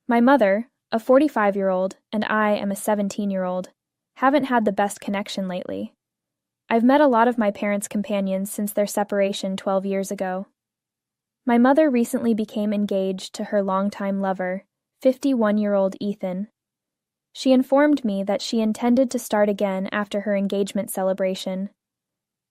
My mother, a 45-year-old, and I am a 17-year-old, haven't had the best connection lately. I've met a lot of my parents' companions since their separation 12 years ago. My mother recently became engaged to her longtime lover, 51-year-old Ethan. She informed me that she intended to start again after her engagement celebration.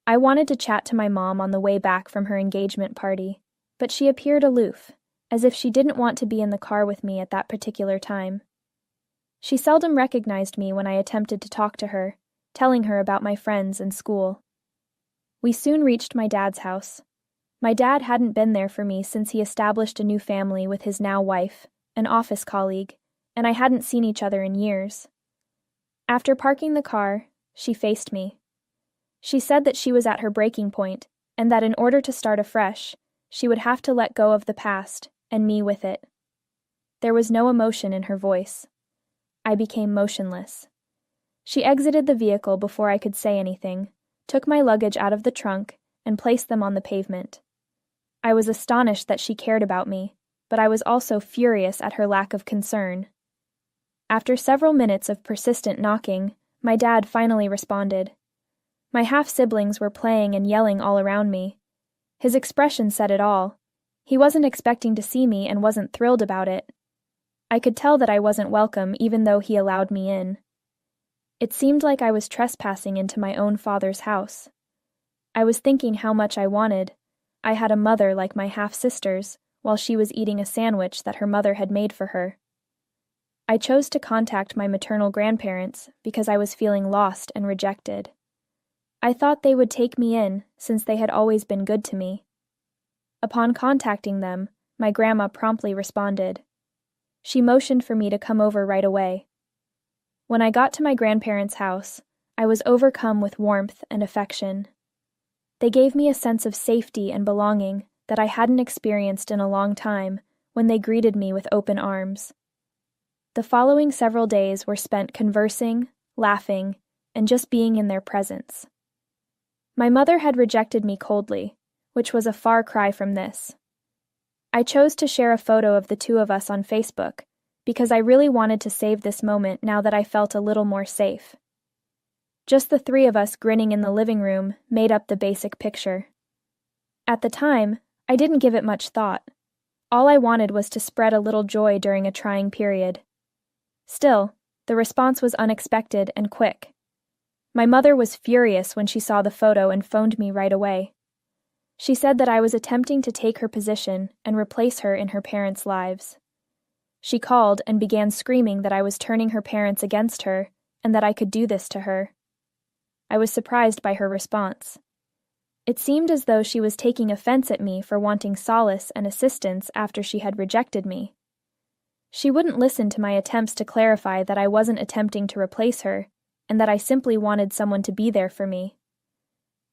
I wanted to chat to my mom on the way back from her engagement party, but she appeared aloof, as if she didn't want to be in the car with me at that particular time. She seldom recognized me when I attempted to talk to her, telling her about my friends and school. We soon reached my dad's house. My dad hadn't been there for me since he established a new family with his now wife, an office colleague, and I hadn't seen each other in years. After parking the car, she faced me. She said that she was at her breaking point, and that in order to start afresh, she would have to let go of the past, and me with it. There was no emotion in her voice. I became motionless. She exited the vehicle before I could say anything, took my luggage out of the trunk, and placed them on the pavement. I was astonished that she cared about me, but I was also furious at her lack of concern. After several minutes of persistent knocking, my dad finally responded. My half-siblings were playing and yelling all around me. His expression said it all. He wasn't expecting to see me and wasn't thrilled about it. I could tell that I wasn't welcome even though he allowed me in. It seemed like I was trespassing into my own father's house. I was thinking how much I wanted. I had a mother like my half-sisters, while she was eating a sandwich that her mother had made for her. I chose to contact my maternal grandparents because I was feeling lost and rejected. I thought they would take me in since they had always been good to me. Upon contacting them, my grandma promptly responded. She motioned for me to come over right away. When I got to my grandparents' house, I was overcome with warmth and affection. They gave me a sense of safety and belonging that I hadn't experienced in a long time when they greeted me with open arms. The following several days were spent conversing, laughing, and just being in their presence. My mother had rejected me coldly, which was a far cry from this. I chose to share a photo of the two of us on Facebook because I really wanted to save this moment now that I felt a little more safe. Just the three of us grinning in the living room made up the basic picture. At the time, I didn't give it much thought. All I wanted was to spread a little joy during a trying period. Still, the response was unexpected and quick. My mother was furious when she saw the photo and phoned me right away. She said that I was attempting to take her position and replace her in her parents' lives. She called and began screaming that I was turning her parents against her and that I could do this to her. I was surprised by her response. It seemed as though she was taking offense at me for wanting solace and assistance after she had rejected me. She wouldn't listen to my attempts to clarify that I wasn't attempting to replace her and that I simply wanted someone to be there for me.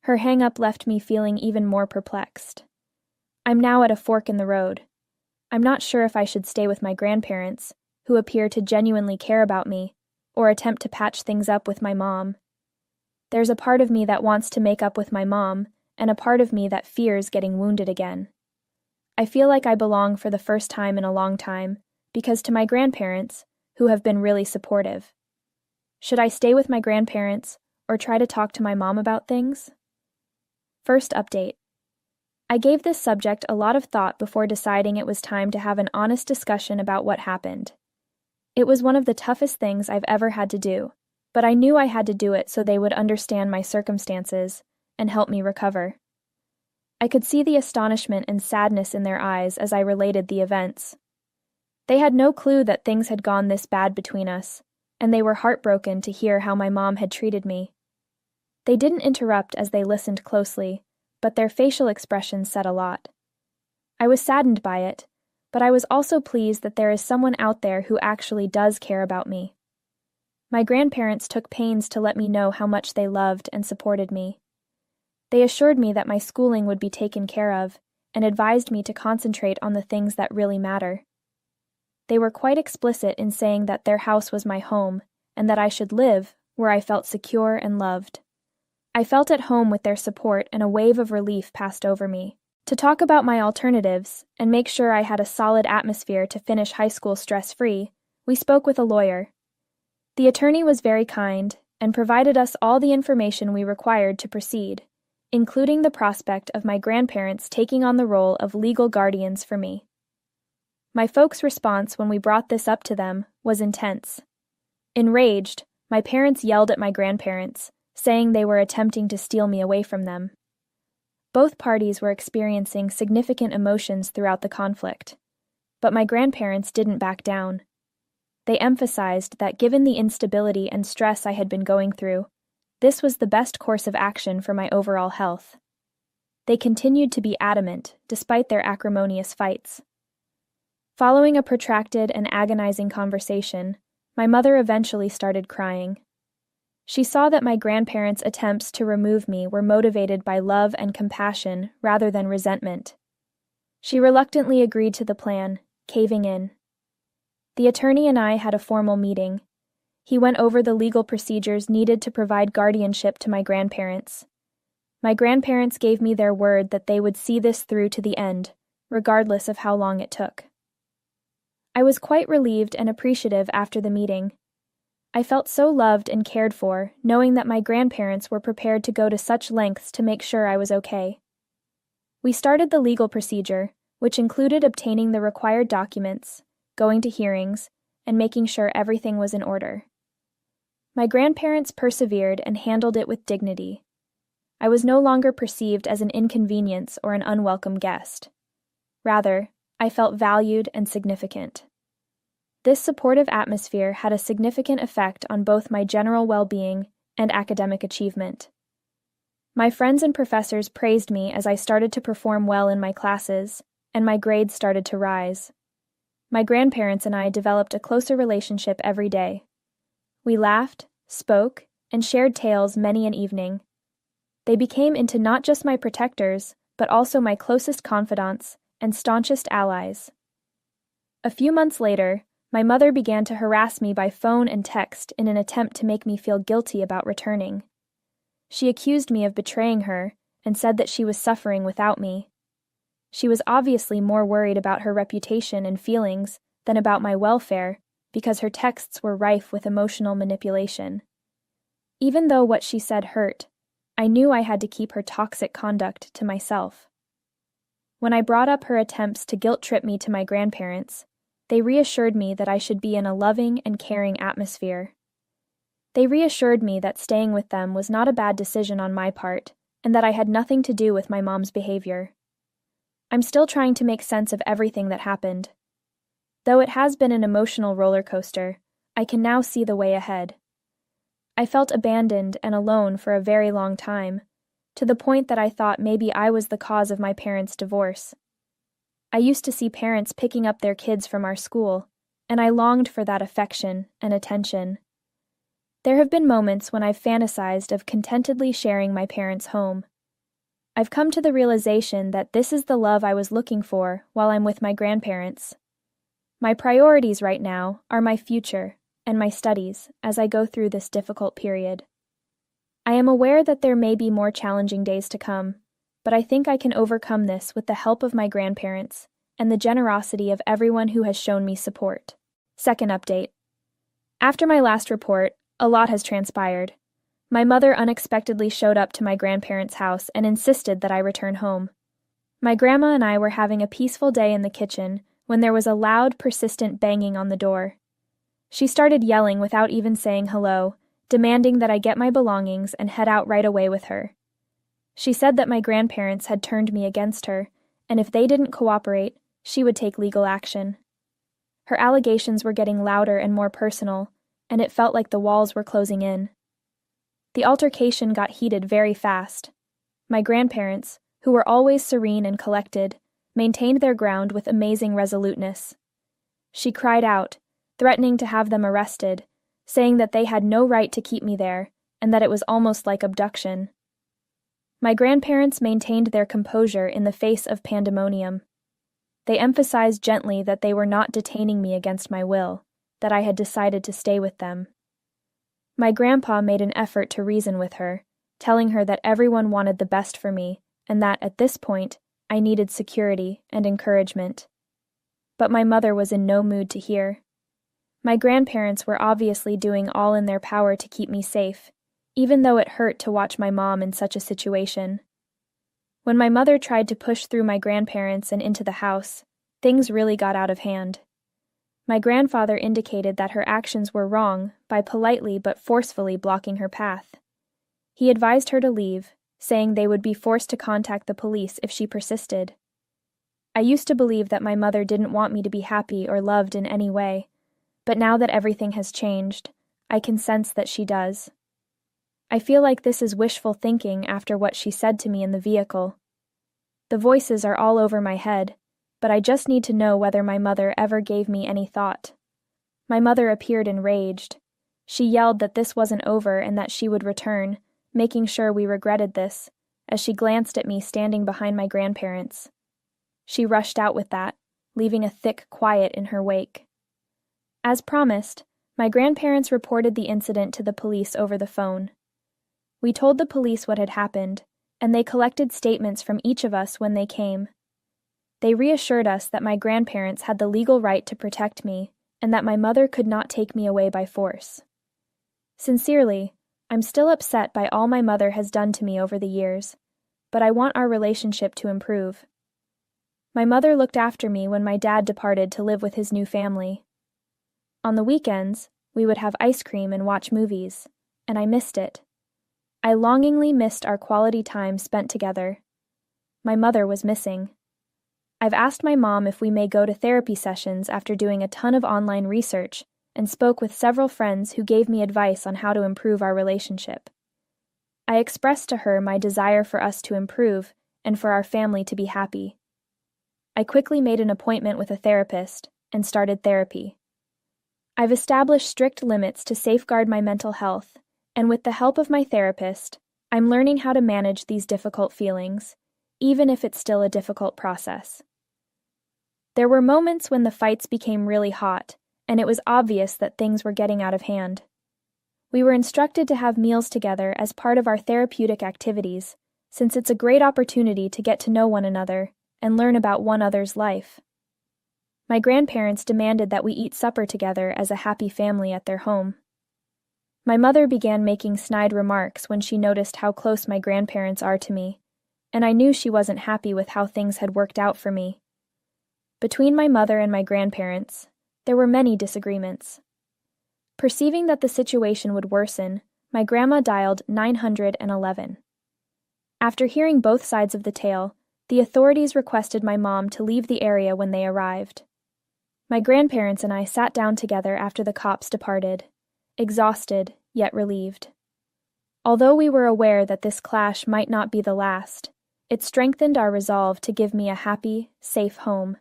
Her hang-up left me feeling even more perplexed. I'm now at a fork in the road. I'm not sure if I should stay with my grandparents, who appear to genuinely care about me, or attempt to patch things up with my mom. There's a part of me that wants to make up with my mom, and a part of me that fears getting wounded again. I feel like I belong for the first time in a long time, because to my grandparents, who have been really supportive. Should I stay with my grandparents, or try to talk to my mom about things? First update. I gave this subject a lot of thought before deciding it was time to have an honest discussion about what happened. It was one of the toughest things I've ever had to do, but I knew I had to do it so they would understand my circumstances and help me recover. I could see the astonishment and sadness in their eyes as I related the events. They had no clue that things had gone this bad between us, and they were heartbroken to hear how my mom had treated me. They didn't interrupt as they listened closely, but their facial expressions said a lot. I was saddened by it, but I was also pleased that there is someone out there who actually does care about me. My grandparents took pains to let me know how much they loved and supported me. They assured me that my schooling would be taken care of, and advised me to concentrate on the things that really matter. They were quite explicit in saying that their house was my home, and that I should live where I felt secure and loved. I felt at home with their support, and a wave of relief passed over me, To talk about my alternatives and make sure I had a solid atmosphere to finish high school stress-free, we spoke with a lawyer. The attorney was very kind and provided us all the information we required to proceed, including the prospect of my grandparents taking on the role of legal guardians for me. My folks' response when we brought this up to them was intense. Enraged, my parents yelled at my grandparents, saying they were attempting to steal me away from them. Both parties were experiencing significant emotions throughout the conflict, but my grandparents didn't back down. They emphasized that given the instability and stress I had been going through, this was the best course of action for my overall health. They continued to be adamant, despite their acrimonious fights. Following a protracted and agonizing conversation, my mother eventually started crying. She saw that my grandparents' attempts to remove me were motivated by love and compassion rather than resentment. She reluctantly agreed to the plan, caving in. The attorney and I had a formal meeting. He went over the legal procedures needed to provide guardianship to my grandparents. My grandparents gave me their word that they would see this through to the end, regardless of how long it took. I was quite relieved and appreciative after the meeting. I felt so loved and cared for, knowing that my grandparents were prepared to go to such lengths to make sure I was okay. We started the legal procedure, which included obtaining the required documents, going to hearings, and making sure everything was in order. My grandparents persevered and handled it with dignity. I was no longer perceived as an inconvenience or an unwelcome guest. Rather, I felt valued and significant. This supportive atmosphere had a significant effect on both my general well-being and academic achievement. My friends and professors praised me as I started to perform well in my classes, and my grades started to rise. My grandparents and I developed a closer relationship every day. We laughed, spoke, and shared tales many an evening. They became into not just my protectors, but also my closest confidants and staunchest allies. A few months later, my mother began to harass me by phone and text in an attempt to make me feel guilty about returning. She accused me of betraying her and said that she was suffering without me. She was obviously more worried about her reputation and feelings than about my welfare because her texts were rife with emotional manipulation. Even though what she said hurt, I knew I had to keep her toxic conduct to myself. When I brought up her attempts to guilt-trip me to my grandparents, they reassured me that I should be in a loving and caring atmosphere. They reassured me that staying with them was not a bad decision on my part, and that I had nothing to do with my mom's behavior. I'm still trying to make sense of everything that happened. Though it has been an emotional roller coaster, I can now see the way ahead. I felt abandoned and alone for a very long time, to the point that I thought maybe I was the cause of my parents' divorce. I used to see parents picking up their kids from our school, and I longed for that affection and attention. There have been moments when I've fantasized of contentedly sharing my parents' home. I've come to the realization that this is the love I was looking for while I'm with my grandparents. My priorities right now are my future and my studies as I go through this difficult period. I am aware that there may be more challenging days to come, but I think I can overcome this with the help of my grandparents and the generosity of everyone who has shown me support. Second update. After my last report, a lot has transpired. My mother unexpectedly showed up to my grandparents' house and insisted that I return home. My grandma and I were having a peaceful day in the kitchen when there was a loud, persistent banging on the door. She started yelling without even saying hello, demanding that I get my belongings and head out right away with her. She said that my grandparents had turned me against her, and if they didn't cooperate, she would take legal action. Her allegations were getting louder and more personal, and it felt like the walls were closing in. The altercation got heated very fast. My grandparents, who were always serene and collected, maintained their ground with amazing resoluteness. She cried out, threatening to have them arrested, saying that they had no right to keep me there, and that it was almost like abduction. My grandparents maintained their composure in the face of pandemonium. They emphasized gently that they were not detaining me against my will, that I had decided to stay with them. My grandpa made an effort to reason with her, telling her that everyone wanted the best for me, and that, at this point, I needed security and encouragement. But my mother was in no mood to hear. My grandparents were obviously doing all in their power to keep me safe, even though it hurt to watch my mom in such a situation. When my mother tried to push through my grandparents and into the house, things really got out of hand. My grandfather indicated that her actions were wrong by politely but forcefully blocking her path. He advised her to leave, saying they would be forced to contact the police if she persisted. I used to believe that my mother didn't want me to be happy or loved in any way, but now that everything has changed, I can sense that she does. I feel like this is wishful thinking after what she said to me in the vehicle. The voices are all over my head, but I just need to know whether my mother ever gave me any thought. My mother appeared enraged. She yelled that this wasn't over and that she would return, making sure we regretted this, as she glanced at me standing behind my grandparents. She rushed out with that, leaving a thick quiet in her wake. As promised, my grandparents reported the incident to the police over the phone. We told the police what had happened, and they collected statements from each of us when they came. They reassured us that my grandparents had the legal right to protect me and that my mother could not take me away by force. Sincerely, I'm still upset by all my mother has done to me over the years, but I want our relationship to improve. My mother looked after me when my dad departed to live with his new family. On the weekends, we would have ice cream and watch movies, and I missed it. I longingly missed our quality time spent together. My mother was missing. I've asked my mom if we may go to therapy sessions after doing a ton of online research and spoke with several friends who gave me advice on how to improve our relationship. I expressed to her my desire for us to improve and for our family to be happy. I quickly made an appointment with a therapist and started therapy. I've established strict limits to safeguard my mental health, and with the help of my therapist, I'm learning how to manage these difficult feelings, even if it's still a difficult process. There were moments when the fights became really hot, and it was obvious that things were getting out of hand. We were instructed to have meals together as part of our therapeutic activities, since it's a great opportunity to get to know one another and learn about one another's life. My grandparents demanded that we eat supper together as a happy family at their home. My mother began making snide remarks when she noticed how close my grandparents are to me, and I knew she wasn't happy with how things had worked out for me. Between my mother and my grandparents, there were many disagreements. Perceiving that the situation would worsen, my grandma dialed 911. After hearing both sides of the tale, the authorities requested my mom to leave the area when they arrived. My grandparents and I sat down together after the cops departed, exhausted yet relieved. Although we were aware that this clash might not be the last, it strengthened our resolve to give me a happy, safe home.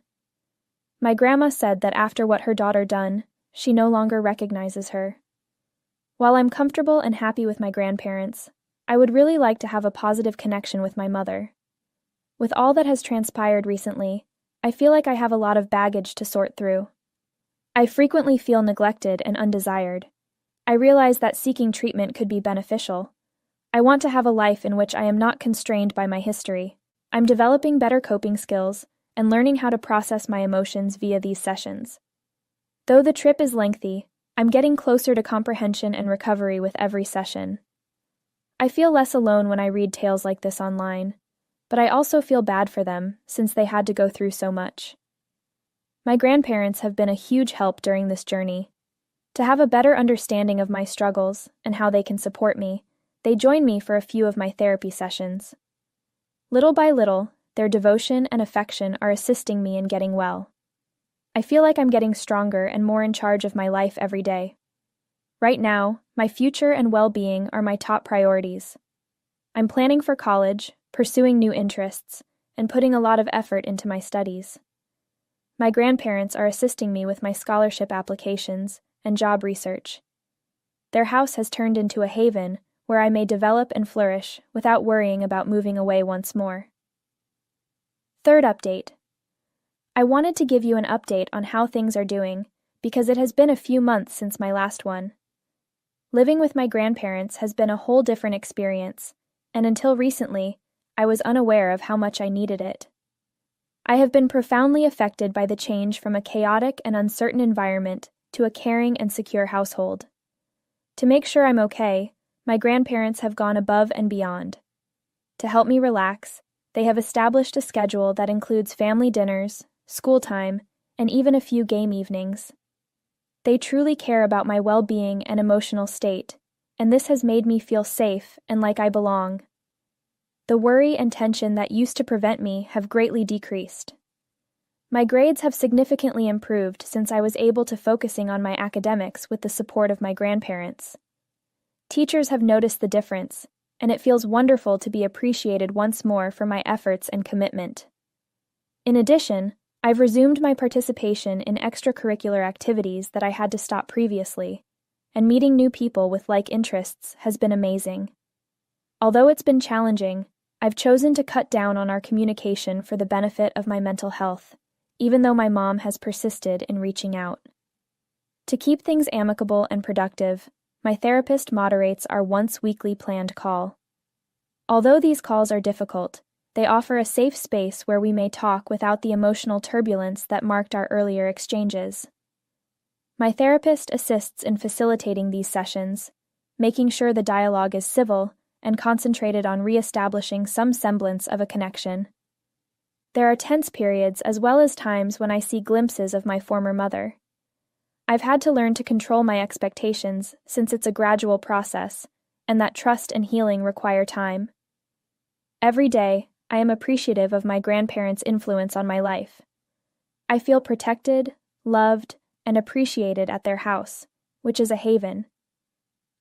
My grandma said that after what her daughter done, she no longer recognizes her. While I'm comfortable and happy with my grandparents, I would really like to have a positive connection with my mother. With all that has transpired recently, I feel like I have a lot of baggage to sort through. I frequently feel neglected and undesired. I realize that seeking treatment could be beneficial. I want to have a life in which I am not constrained by my history. I'm developing better coping skills and learning how to process my emotions via these sessions. Though the trip is lengthy, I'm getting closer to comprehension and recovery with every session. I feel less alone when I read tales like this online, but I also feel bad for them since they had to go through so much. My grandparents have been a huge help during this journey. To have a better understanding of my struggles and how they can support me, they join me for a few of my therapy sessions. Little by little, their devotion and affection are assisting me in getting well. I feel like I'm getting stronger and more in charge of my life every day. Right now, my future and well-being are my top priorities. I'm planning for college, pursuing new interests, and putting a lot of effort into my studies. My grandparents are assisting me with my scholarship applications and job research. Their house has turned into a haven where I may develop and flourish without worrying about moving away once more. Third update. I wanted to give you an update on how things are doing because it has been a few months since my last one. Living with my grandparents has been a whole different experience, and until recently, I was unaware of how much I needed it. I have been profoundly affected by the change from a chaotic and uncertain environment to a caring and secure household. To make sure I'm okay, my grandparents have gone above and beyond. To help me relax, they have established a schedule that includes family dinners, school time, and even a few game evenings. They truly care about my well-being and emotional state, and this has made me feel safe and like I belong. The worry and tension that used to prevent me have greatly decreased. My grades have significantly improved since I was able to focusing on my academics with the support of my grandparents. Teachers have noticed the difference, and it feels wonderful to be appreciated once more for my efforts and commitment. In addition, I've resumed my participation in extracurricular activities that I had to stop previously, and meeting new people with like interests has been amazing. Although it's been challenging, I've chosen to cut down on our communication for the benefit of my mental health, even though my mom has persisted in reaching out. To keep things amicable and productive, my therapist moderates our once-weekly planned call. Although these calls are difficult, they offer a safe space where we may talk without the emotional turbulence that marked our earlier exchanges. My therapist assists in facilitating these sessions, making sure the dialogue is civil and concentrated on re-establishing some semblance of a connection. There are tense periods as well as times when I see glimpses of my former mother. I've had to learn to control my expectations since it's a gradual process, and that trust and healing require time. Every day, I am appreciative of my grandparents' influence on my life. I feel protected, loved, and appreciated at their house, which is a haven.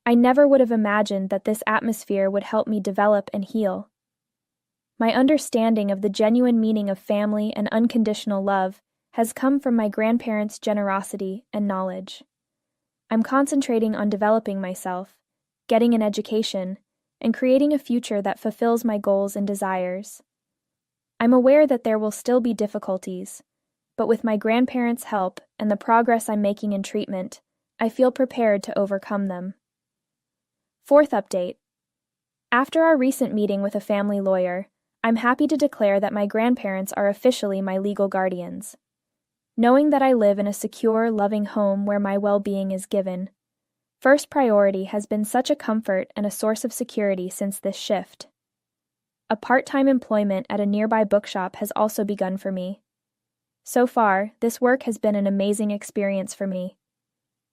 I never would have imagined that this atmosphere would help me develop and heal. My understanding of the genuine meaning of family and unconditional love has come from my grandparents' generosity and knowledge. I'm concentrating on developing myself, getting an education, and creating a future that fulfills my goals and desires. I'm aware that there will still be difficulties, but with my grandparents' help and the progress I'm making in treatment, I feel prepared to overcome them. Fourth update. After our recent meeting with a family lawyer, I'm happy to declare that my grandparents are officially my legal guardians. Knowing that I live in a secure, loving home where my well-being is given, first priority has been such a comfort and a source of security since this shift. A part-time employment at a nearby bookshop has also begun for me. So far, this work has been an amazing experience for me.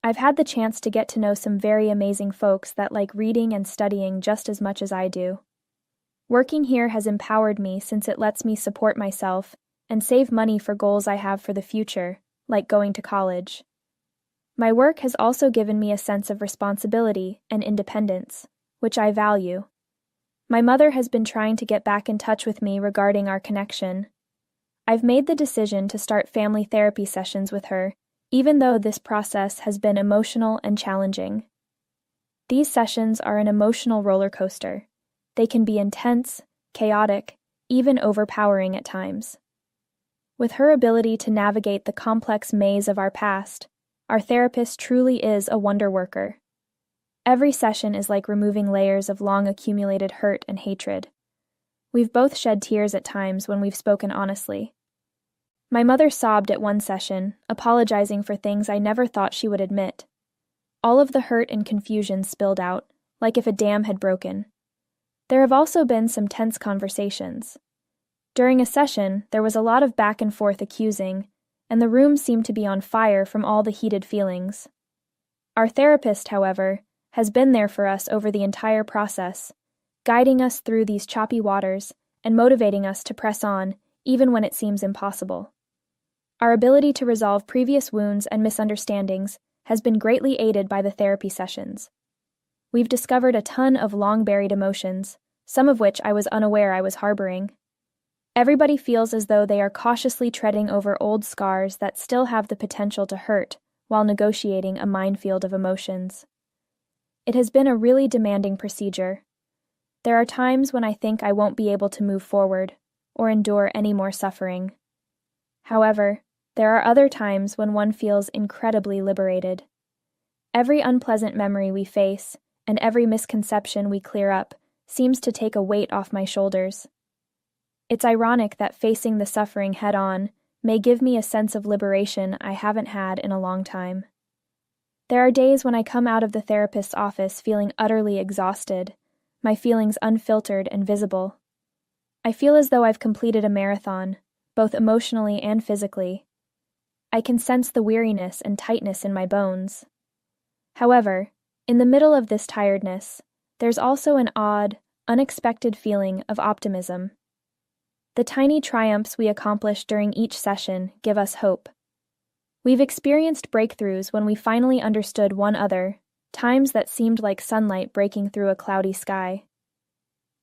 I've had the chance to get to know some very amazing folks that like reading and studying just as much as I do. Working here has empowered me since it lets me support myself and save money for goals I have for the future, like going to college. My work has also given me a sense of responsibility and independence, which I value. My mother has been trying to get back in touch with me regarding our connection. I've made the decision to start family therapy sessions with her, even though this process has been emotional and challenging. These sessions are an emotional roller coaster. They can be intense, chaotic, even overpowering at times. With her ability to navigate the complex maze of our past, our therapist truly is a wonder worker. Every session is like removing layers of long-accumulated hurt and hatred. We've both shed tears at times when we've spoken honestly. My mother sobbed at one session, apologizing for things I never thought she would admit. All of the hurt and confusion spilled out, like if a dam had broken. There have also been some tense conversations. During a session, there was a lot of back and forth accusing, and the room seemed to be on fire from all the heated feelings. Our therapist, however, has been there for us over the entire process, guiding us through these choppy waters and motivating us to press on, even when it seems impossible. Our ability to resolve previous wounds and misunderstandings has been greatly aided by the therapy sessions. We've discovered a ton of long-buried emotions, some of which I was unaware I was harboring. Everybody feels as though they are cautiously treading over old scars that still have the potential to hurt while negotiating a minefield of emotions. It has been a really demanding procedure. There are times when I think I won't be able to move forward or endure any more suffering. However, there are other times when one feels incredibly liberated. Every unpleasant memory we face and every misconception we clear up seems to take a weight off my shoulders. It's ironic that facing the suffering head-on may give me a sense of liberation I haven't had in a long time. There are days when I come out of the therapist's office feeling utterly exhausted, my feelings unfiltered and visible. I feel as though I've completed a marathon, both emotionally and physically. I can sense the weariness and tightness in my bones. However, in the middle of this tiredness, there's also an odd, unexpected feeling of optimism. The tiny triumphs we accomplish during each session give us hope. We've experienced breakthroughs when we finally understood one another, times that seemed like sunlight breaking through a cloudy sky.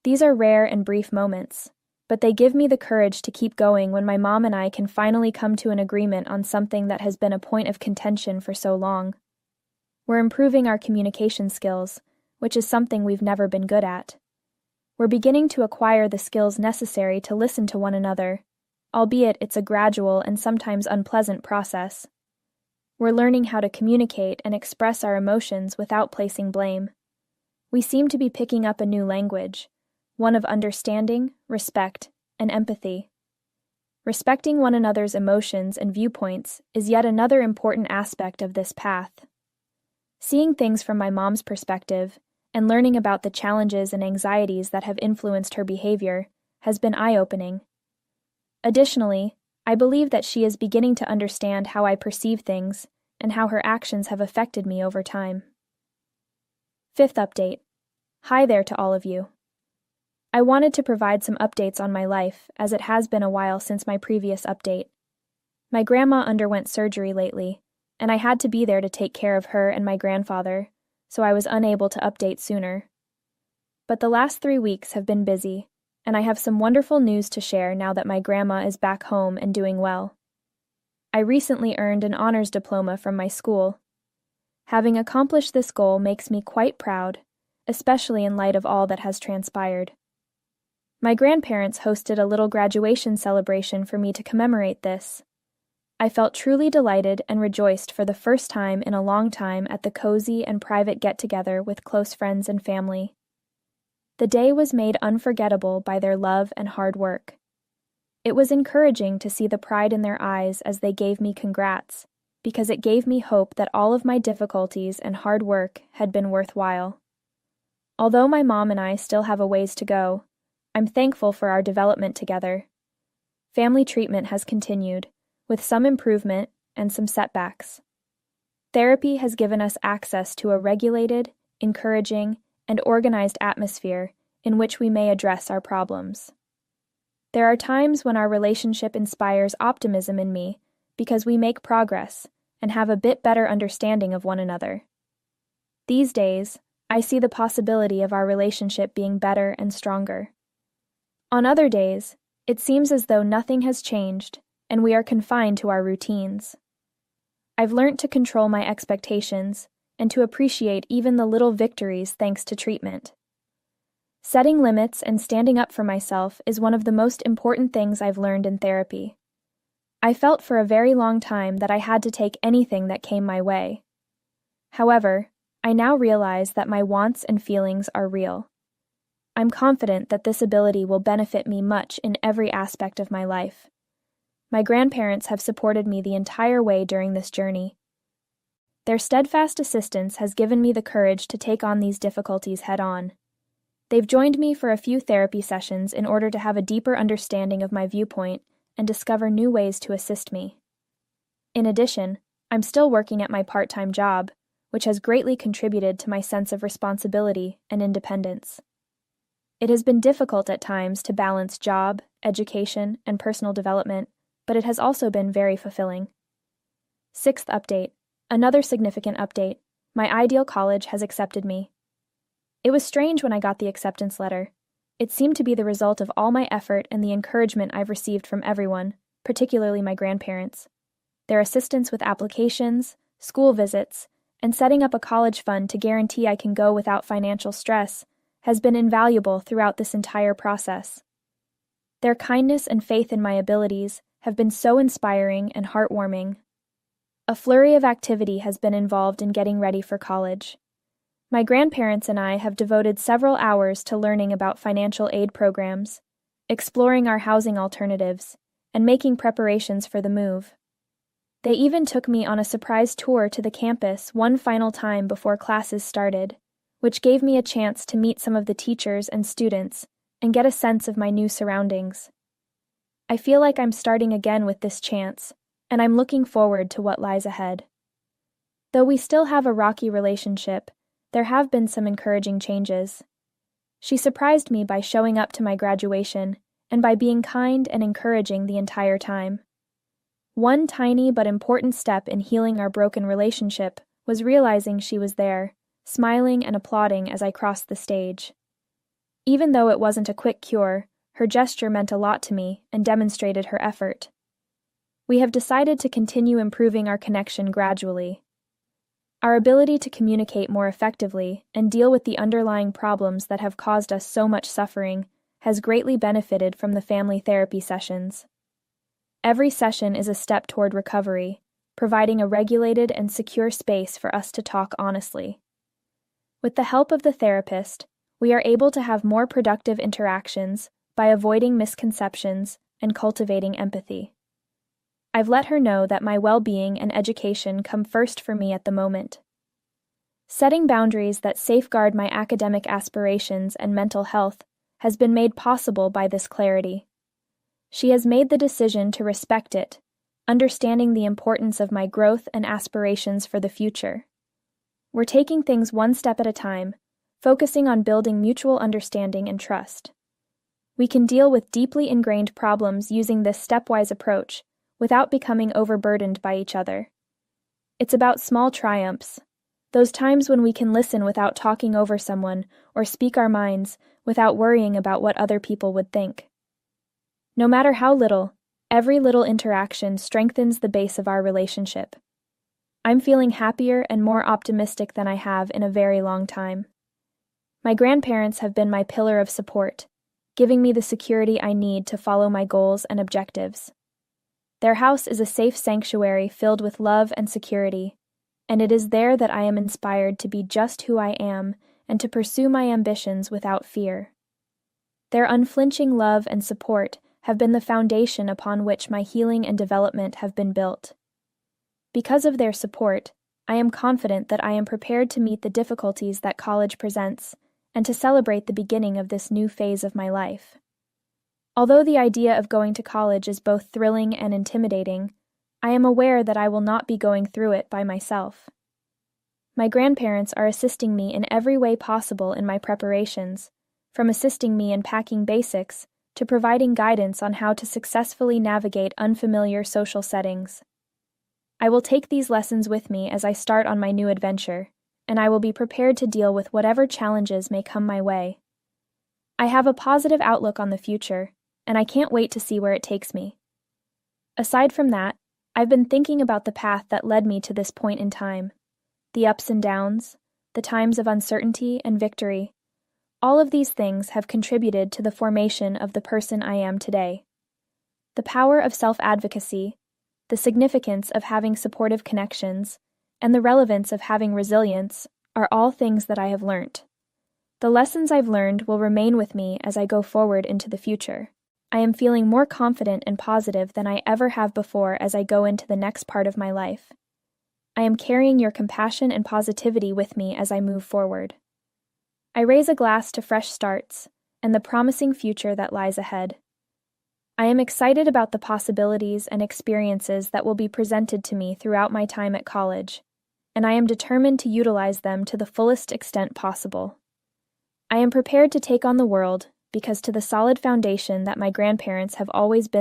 These are rare and brief moments, but they give me the courage to keep going when my mom and I can finally come to an agreement on something that has been a point of contention for so long. We're improving our communication skills, which is something we've never been good at. We're beginning to acquire the skills necessary to listen to one another, albeit it's a gradual and sometimes unpleasant process. We're learning how to communicate and express our emotions without placing blame. We seem to be picking up a new language, one of understanding, respect, and empathy. Respecting one another's emotions and viewpoints is yet another important aspect of this path. Seeing things from my mom's perspective and learning about the challenges and anxieties that have influenced her behavior has been eye-opening. Additionally, I believe that she is beginning to understand how I perceive things and how her actions have affected me over time. Fifth update. Hi there to all of you. I wanted to provide some updates on my life, as it has been a while since my previous update. My grandma underwent surgery lately, and I had to be there to take care of her and my grandfather, so I was unable to update sooner. But the last 3 weeks have been busy, and I have some wonderful news to share now that my grandma is back home and doing well. I recently earned an honors diploma from my school. Having accomplished this goal makes me quite proud, especially in light of all that has transpired. My grandparents hosted a little graduation celebration for me to commemorate this. I felt truly delighted and rejoiced for the first time in a long time at the cozy and private get-together with close friends and family. The day was made unforgettable by their love and hard work. It was encouraging to see the pride in their eyes as they gave me congrats, because it gave me hope that all of my difficulties and hard work had been worthwhile. Although my mom and I still have a ways to go, I'm thankful for our development together. Family treatment has continued, with some improvement and some setbacks. Therapy has given us access to a regulated, encouraging, and organized atmosphere in which we may address our problems. There are times when our relationship inspires optimism in me because we make progress and have a bit better understanding of one another. These days, I see the possibility of our relationship being better and stronger. On other days, it seems as though nothing has changed and we are confined to our routines. I've learned to control my expectations and to appreciate even the little victories thanks to treatment. Setting limits and standing up for myself is one of the most important things I've learned in therapy. I felt for a very long time that I had to take anything that came my way. However, I now realize that my wants and feelings are real. I'm confident that this ability will benefit me much in every aspect of my life. My grandparents have supported me the entire way during this journey. Their steadfast assistance has given me the courage to take on these difficulties head-on. They've joined me for a few therapy sessions in order to have a deeper understanding of my viewpoint and discover new ways to assist me. In addition, I'm still working at my part-time job, which has greatly contributed to my sense of responsibility and independence. It has been difficult at times to balance job, education, and personal development, but it has also been very fulfilling. Sixth update. Another significant update. My ideal college has accepted me. It was strange when I got the acceptance letter. It seemed to be the result of all my effort and the encouragement I've received from everyone, particularly my grandparents. Their assistance with applications, school visits, and setting up a college fund to guarantee I can go without financial stress has been invaluable throughout this entire process. Their kindness and faith in my abilities have been so inspiring and heartwarming. A flurry of activity has been involved in getting ready for college. My grandparents and I have devoted several hours to learning about financial aid programs, exploring our housing alternatives, and making preparations for the move. They even took me on a surprise tour to the campus one final time before classes started, which gave me a chance to meet some of the teachers and students and get a sense of my new surroundings. I feel like I'm starting again with this chance, and I'm looking forward to what lies ahead. Though we still have a rocky relationship, there have been some encouraging changes. She surprised me by showing up to my graduation and by being kind and encouraging the entire time. One tiny but important step in healing our broken relationship was realizing she was there, smiling and applauding as I crossed the stage. Even though it wasn't a quick cure, her gesture meant a lot to me and demonstrated her effort. We have decided to continue improving our connection gradually. Our ability to communicate more effectively and deal with the underlying problems that have caused us so much suffering has greatly benefited from the family therapy sessions. Every session is a step toward recovery, providing a regulated and secure space for us to talk honestly. With the help of the therapist, we are able to have more productive interactions by avoiding misconceptions and cultivating empathy. I've let her know that my well-being and education come first for me at the moment. Setting boundaries that safeguard my academic aspirations and mental health has been made possible by this clarity. She has made the decision to respect it, understanding the importance of my growth and aspirations for the future. We're taking things one step at a time, focusing on building mutual understanding and trust. We can deal with deeply ingrained problems using this stepwise approach without becoming overburdened by each other. It's about small triumphs, those times when we can listen without talking over someone or speak our minds without worrying about what other people would think. No matter how little, every little interaction strengthens the base of our relationship. I'm feeling happier and more optimistic than I have in a very long time. My grandparents have been my pillar of support, giving me the security I need to follow my goals and objectives. Their house is a safe sanctuary filled with love and security, and it is there that I am inspired to be just who I am and to pursue my ambitions without fear. Their unflinching love and support have been the foundation upon which my healing and development have been built. Because of their support, I am confident that I am prepared to meet the difficulties that college presents and to celebrate the beginning of this new phase of my life. Although the idea of going to college is both thrilling and intimidating, I am aware that I will not be going through it by myself. My grandparents are assisting me in every way possible in my preparations, from assisting me in packing basics to providing guidance on how to successfully navigate unfamiliar social settings. I will take these lessons with me as I start on my new adventure, and I will be prepared to deal with whatever challenges may come my way. I have a positive outlook on the future, and I can't wait to see where it takes me. Aside from that, I've been thinking about the path that led me to this point in time, the ups and downs, the times of uncertainty and victory. All of these things have contributed to the formation of the person I am today. The power of self-advocacy, the significance of having supportive connections, and the relevance of having resilience are all things that I have learnt. The lessons I've learned will remain with me as I go forward into the future. I am feeling more confident and positive than I ever have before as I go into the next part of my life. I am carrying your compassion and positivity with me as I move forward. I raise a glass to fresh starts and the promising future that lies ahead. I am excited about the possibilities and experiences that will be presented to me throughout my time at college, and I am determined to utilize them to the fullest extent possible. I am prepared to take on the world because to the solid foundation that my grandparents have always been